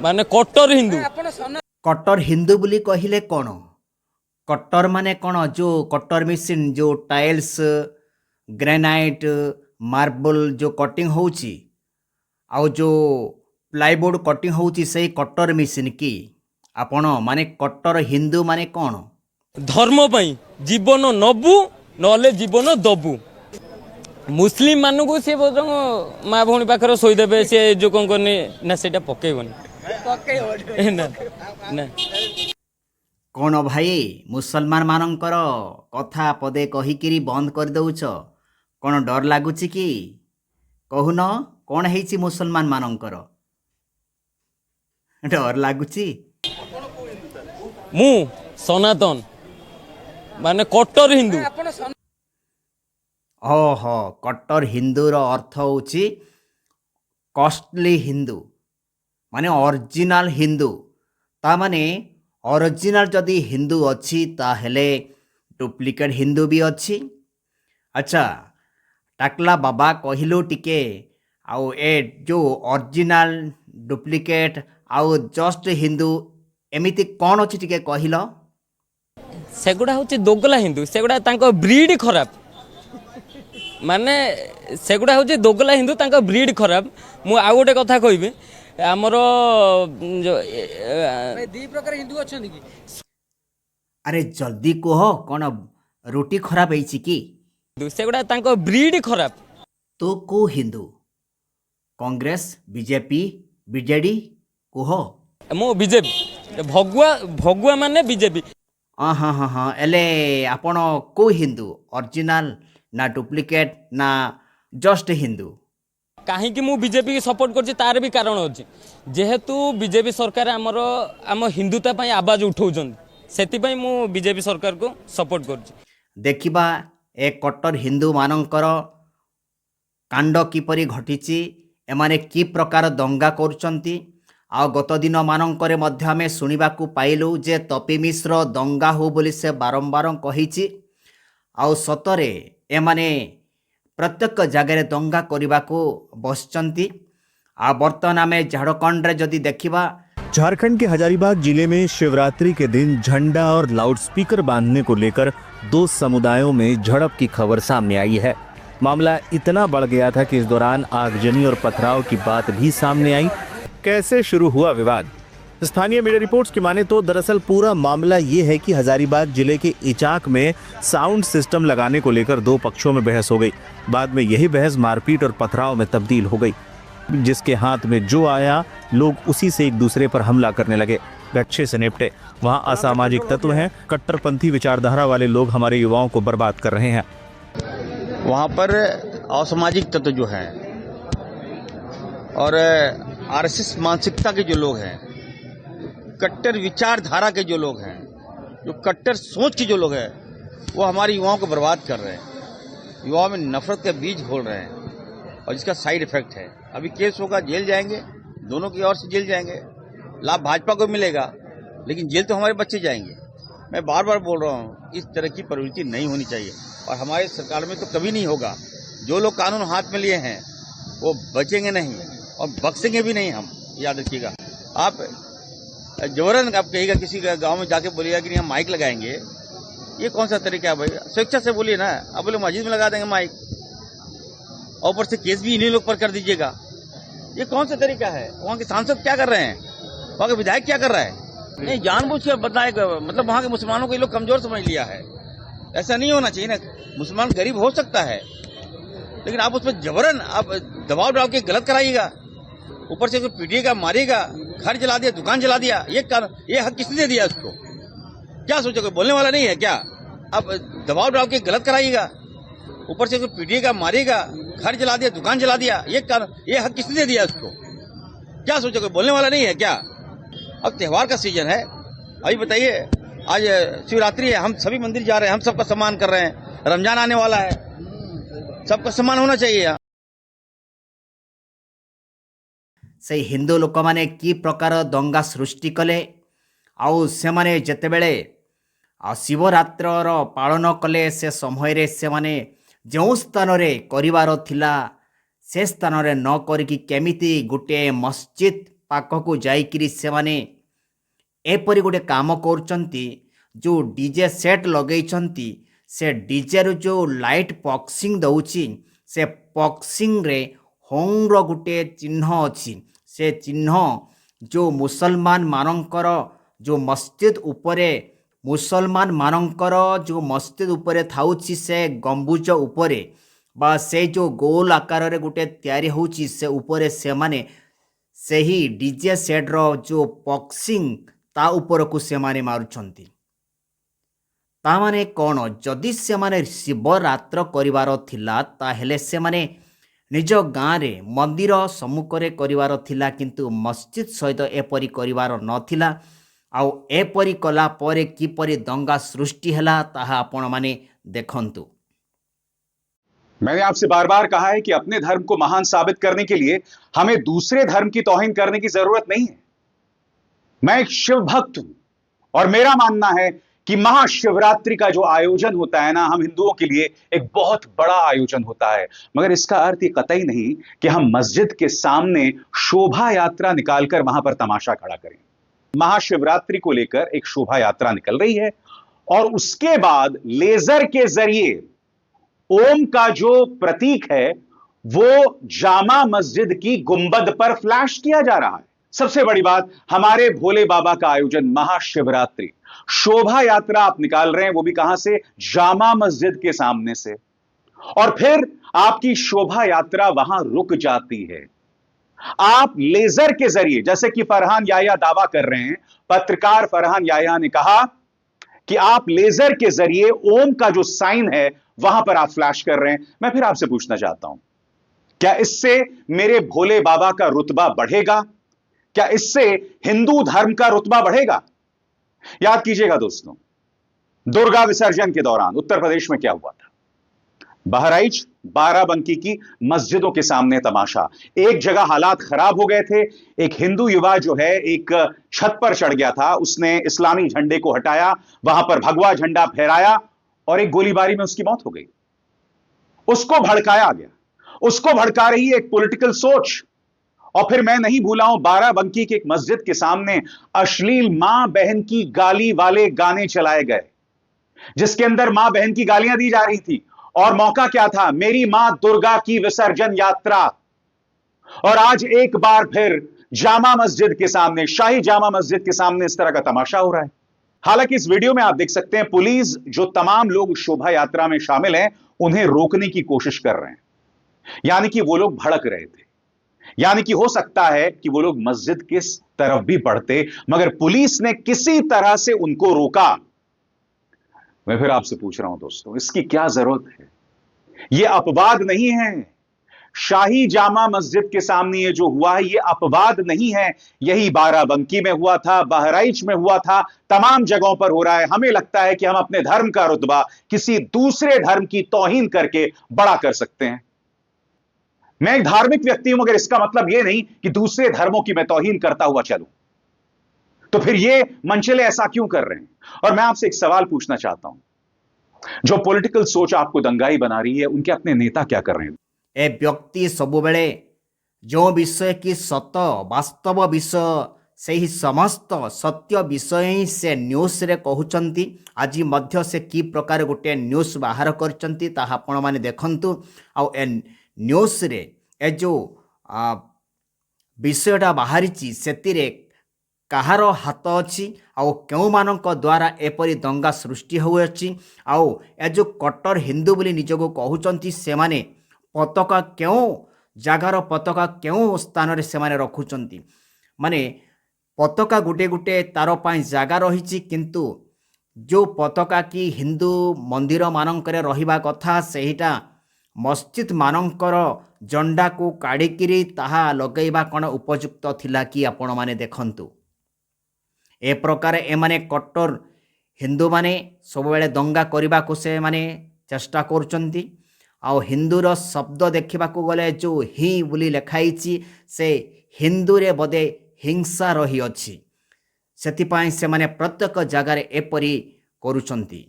माने कट्टर हिंदू। कट्टर हिंदू बोली कहिले कौन? कट्टर माने कौन? जो कट्टर मशीन जो टाइल्स ग्रेनाइट मार्बल जो कटिंग होउची आउ जो प्लाईबोर्ड कटिंग होउची सही कट्टर मशीन की आपण माने कट्टर हिंदू माने कौन? धर्म पई जीवन नबु नले जीवन दबु। मुस्लिम मानू को सी माँ भौणी पाखर शोदेवे सी जो कौन करनी ना से पकेबनी ना ना कौन भाई मुसलमान मानकर कथा पदे कहिकिरी बंद कर दउछ? कौन डर लागुची कि? कहून कौन ହେଇଛି मुसलमान मानकर डर लागुची? मु सनातन माने कट्टर हिंदू। ओहो कट्टर हिंदूर अर्थ होची कॉस्टली हिंदू माने ओरिजिनल हिंदू। ता माने ओरिजिनल जदि हिंदू अच्छी ताहेले डुप्लिकेट हिंदू भी अच्छी। अच्छा टाकला बाबा कहिलु टिके आउ ए जो ओरिजिनल डुप्लिकेट आउ जस्ट हिंदू एमिति कौन अच्छी टिके कहिल? सेगुड़ा हूँ दोगला हिंदू सेगुड़ा तांको ब्रीड खराब माने सेगुड़ा हूँ दोगला हिंदू तांको ब्रीड खराब। मु आउ गोटे कथा कहबी आमर जो दी प्रकार हिंदू अच्छा कि अरे जल्दी कह कौन रोटी खराब है कि? सेगुड़ा तांको ब्रीड खराब। तो को हिंदू कांग्रेस बीजेपी बीजेडी कुह? मु बीजेपी भगुआ भगुआ माने बीजेपी। हाँ हाँ हाँ हाँ एले आपण को हिंदू ओरिजिनल ना डुप्लिकेट ना जस्ट हिंदू? कहीं मु बीजेपी सपोर्ट कर तार भी कारण अच्छी जेहेतु बीजेपी सरकार आमर आम हिंदुता आवाज उठाऊँ से मु बीजेपी सरकार को सपोर्ट कर। देखिबा ए कट्टर हिंदू मानकर कांड किपरि घटिछि एमाने कि प्रकार दंगा करुचंती। आ गत दिन मानकरे मध्य आमे सुनिबाकू पाइलु जे तपी मिश्र दंगा हो बोली से बारंबार कहिछि। आउ सतरे एमाने प्रत्येक जगह दंगा करने को बसचंती। आ बर्तमान आम झारखंड रे जदि देखिबा झारखंड के हजारीबाग जिले में शिवरात्रि के दिन झंडा और लाउडस्पीकर बांधने को लेकर दो समुदायों में झड़प की खबर सामने आई है। मामला इतना बढ़ गया था कि इस दौरान आगजनी और पथराव की बात भी सामने आई। कैसे शुरू हुआ विवाद? स्थानीय मीडिया रिपोर्ट्स की माने तो दरअसल पूरा मामला ये है कि हजारीबाग जिले के इचाक में साउंड सिस्टम लगाने को लेकर दो पक्षों में बहस हो गई। बाद में यही बहस मारपीट और पथराव में तब्दील हो गई। जिसके हाथ में जो आया लोग उसी से एक दूसरे पर हमला करने लगे। अच्छे से निपटे। वहाँ असामाजिक तत्व हैं, कट्टरपंथी विचारधारा वाले लोग हमारे युवाओं को बर्बाद कर रहे हैं। वहाँ पर असामाजिक तत्व जो है और आरएसएस मानसिकता के जो लोग हैं, कट्टर विचारधारा के जो लोग हैं, जो कट्टर सोच के जो लोग हैं, वो हमारे युवाओं को बर्बाद कर रहे हैं। युवाओं में नफरत का बीज घोल रहे हैं और जिसका साइड इफेक्ट है अभी केस होगा, जेल जाएंगे, दोनों की ओर से जेल जाएंगे। लाभ भाजपा को मिलेगा लेकिन जेल तो हमारे बच्चे जाएंगे। मैं बार बार बोल रहा हूँ इस तरह की प्रवृत्ति नहीं होनी चाहिए और हमारे सरकार में तो कभी नहीं होगा। जो लोग कानून हाथ में लिए हैं वो बचेंगे नहीं और बख्शेंगे भी नहीं। हम याद रखिएगा। आप जबरन आप कहिएगा किसी गांव में जाके बोलिएगा कि हम माइक लगाएंगे, ये कौन सा तरीका है भाई? स्वेच्छा से बोलिए ना। आप बोले मस्जिद में लगा देंगे माइक और ऊपर से केस भी इन्हीं लोग पर कर दीजिएगा, ये कौन सा तरीका है? वहाँ के सांसद क्या कर रहे हैं? वहाँ के विधायक क्या कर रहा है? नहीं, जानबूझ के बताए, मतलब वहाँ के मुसलमानों को ये लोग कमजोर समझ लिया है। ऐसा नहीं होना चाहिए ना। मुसलमान गरीब हो सकता है लेकिन आप उस पर जबरन आप दबाव डाल के गलत कराइएगा, ऊपर से पीटिएगा, मारिएगा, घर जला दिया, दुकान जला दिया, ये हक किसने दे दिया उसको? क्या सोचोगे? बोलने वाला नहीं है क्या? आप दबाव डाल के गलत कराइएगा, ऊपर से पीटिएगा, मारिएगा, घर जला दिया, दुकान जला दिया, ये हक किसने दे दिया उसको? क्या सोचोगे? बोलने वाला नहीं है क्या? अब त्योहार का सीजन है। अभी बताइए, आज शिवरात्रि है, हम सभी मंदिर जा रहे हैं, हम सबका सम्मान कर रहे हैं। रमजान आने वाला है, सबका सम्मान होना चाहिए। से हिंदू लोक माने कि प्रकार दंगा सृष्टि कले आउ से माने जेतेबेले शिवरात्र पालन कले से समय से माने जो स्थान करिवार थिला से स्थान न करिकी केमिति गोटे मस्जिद ପାଖକୁ ଯାଇକିରି ସେମାନେ ଏପରି ଗୋଟେ କାମ କରୁଛନ୍ତି। ଯେଉଁ ଡିଜେ ସେଟ୍ ଲଗେଇଛନ୍ତି ସେ ଡିଜେରୁ ଯେଉଁ ଲାଇଟ୍ ପକ୍ସିଂ ଦେଉଛି ସେ ପକ୍ସିଂରେ ହୋମର ଗୋଟେ ଚିହ୍ନ ଅଛି। ସେ ଚିହ୍ନ ଯେଉଁ ମୁସଲମାନମାନଙ୍କର ଯେଉଁ ମସଜିଦ୍ ଉପରେ ଥାଉଛି ସେ ଗମ୍ବୁଜ ଉପରେ ବା ସେ ଯେଉଁ ଗୋଲ ଆକାରରେ ଗୋଟେ ତିଆରି ହେଉଛି ସେ ଉପରେ ସେମାନେ ସେହି ଡିଜେ ସେଟ୍ର ଯେଉଁ ପକ୍ସିଂ ତା ଉପରକୁ ସେମାନେ ମାରୁଛନ୍ତି। ତାମାନେ କ'ଣ? ଯଦି ସେମାନେ ଶିବରାତ୍ର କରିବାର ଥିଲା ତାହେଲେ ସେମାନେ ନିଜ ଗାଁରେ ମନ୍ଦିର ସମ୍ମୁଖରେ କରିବାର ଥିଲା, କିନ୍ତୁ ମସଜିଦ୍ ସହିତ ଏପରି କରିବାର ନଥିଲା। ଆଉ ଏପରି କଲା ପରେ କିପରି ଦଙ୍ଗା ସୃଷ୍ଟି ହେଲା ତାହା ଆପଣମାନେ ଦେଖନ୍ତୁ। मैंने आपसे बार बार कहा है कि अपने धर्म को महान साबित करने के लिए हमें दूसरे धर्म की तौहीन करने की जरूरत नहीं है। मैं एक शिव भक्त हूं और मेरा मानना है कि महाशिवरात्रि का जो आयोजन होता है ना, हम हिंदुओं के लिए एक बहुत बड़ा आयोजन होता है। मगर इसका अर्थ ये कतई नहीं कि हम मस्जिद के सामने शोभा यात्रा निकालकर वहां पर तमाशा खड़ा करें। महाशिवरात्रि को लेकर एक शोभा यात्रा निकल रही है और उसके बाद लेजर के जरिए ओम का जो प्रतीक है वो जामा मस्जिद की गुंबद पर फ्लैश किया जा रहा है। सबसे बड़ी बात, हमारे भोले बाबा का आयोजन महाशिवरात्रि शोभा यात्रा आप निकाल रहे हैं, वो भी कहां से? जामा मस्जिद के सामने से। और फिर आपकी शोभा यात्रा वहां रुक जाती है। आप लेजर के जरिए, जैसे कि फरहान याह्या दावा कर रहे हैं, पत्रकार फरहान याह्या ने कहा कि आप लेजर के जरिए ओम का जो साइन है वहां पर आप फ्लैश कर रहे हैं। मैं फिर आपसे पूछना चाहता हूं, क्या इससे मेरे भोले बाबा का रुतबा बढ़ेगा? क्या इससे हिंदू धर्म का रुतबा बढ़ेगा? याद कीजिएगा दोस्तों, दुर्गा विसर्जन के दौरान उत्तर प्रदेश में क्या हुआ था? बहराइच बाराबंकी की मस्जिदों के सामने तमाशा। एक जगह हालात खराब हो गए थे। एक हिंदू युवा जो है एक छत पर चढ़ गया था, उसने इस्लामी झंडे को हटाया, वहां पर भगवा झंडा फहराया और एक गोलीबारी में उसकी मौत हो गई। उसको भड़काया गया, उसको भड़का रही एक पॉलिटिकल सोच। और फिर मैं नहीं भूला हूं, बाराबंकी की एक मस्जिद के सामने अश्लील मां बहन की गाली वाले गाने चलाए गए, जिसके अंदर मां बहन की गालियां दी जा रही थी। और मौका क्या था? मेरी मां दुर्गा की विसर्जन यात्रा। और आज एक बार फिर जामा मस्जिद के सामने, शाही जामा मस्जिद के सामने इस तरह का तमाशा हो रहा है। हालांकि इस वीडियो में आप देख सकते हैं पुलिस जो तमाम लोग शोभा यात्रा में शामिल हैं उन्हें रोकने की कोशिश कर रहे हैं, यानी कि वो लोग भड़क रहे थे, यानी कि हो सकता है कि वो लोग मस्जिद की तरफ भी बढ़ते, मगर पुलिस ने किसी तरह से उनको रोका। मैं फिर आपसे पूछ रहा हूं दोस्तों, इसकी क्या जरूरत है? यह अपवाद नहीं है। शाही जामा मस्जिद के सामने ये जो हुआ है ये अपवाद नहीं है। यही बाराबंकी में हुआ था, बहराइच में हुआ था, तमाम जगहों पर हो रहा है। हमें लगता है कि हम अपने धर्म का रुतबा किसी दूसरे धर्म की तौहीन करके बड़ा कर सकते हैं। मैं एक धार्मिक व्यक्ति हूं, मगर इसका मतलब यह नहीं कि दूसरे धर्मों की मैं तौहीन करता हुआ चलूं। तो फिर ये मंचले ऐसा क्यों कर रहे हैं? और मैं आपसे एक सवाल पूछना चाहता हूं, जो पॉलिटिकल सोच आपको दंगाई बना रही है उनके अपने नेता क्या कर रहे हैं? ए व्यक्ति सबुबेले जो विषय की सत वास्तव विषय से ही समस्त सत्य विषय ही से न्यूज रे कहउचंती। आज मध्य से की प्रकार गोटे न्यूज बाहर करचंती ताहा आपण माने देखंतु। आ ए न्यूज रे ए जो विषयटा बाहरिची सेतिरे कहार हाथ अच्छी आउ क्यों मानक द्वारा एपरी दंगा सृष्टि होउछि। आउ ए जो कट्टर हिंदू बोली निजको कहउचंती से माने पताका क्यों जगार पताका क्यों स्थान रे से माने रखुचंती। माने पताका गुटे गुटे तार पाई जगह रही, किंतु जो पताका की हिंदू मंदिर मानकरे रहिबा कथा सेहिटा मस्जिद मानकर जंडा को काढ़िकी ताहा लगैबा कौन उपयुक्त थिला कि आपण माने देखंतु। ए प्रकार एमाने कट्टर हिंदू माने सब बेले दंगा करने को से माने चेष्टा करुचंती। आउ हिंदूर शब्द देखा गले जो ही बोली लिखाई से हिंदू रे बोधे हिंसा रही अच्छी, से माने प्रत्येक जगार एपरी करुचंती।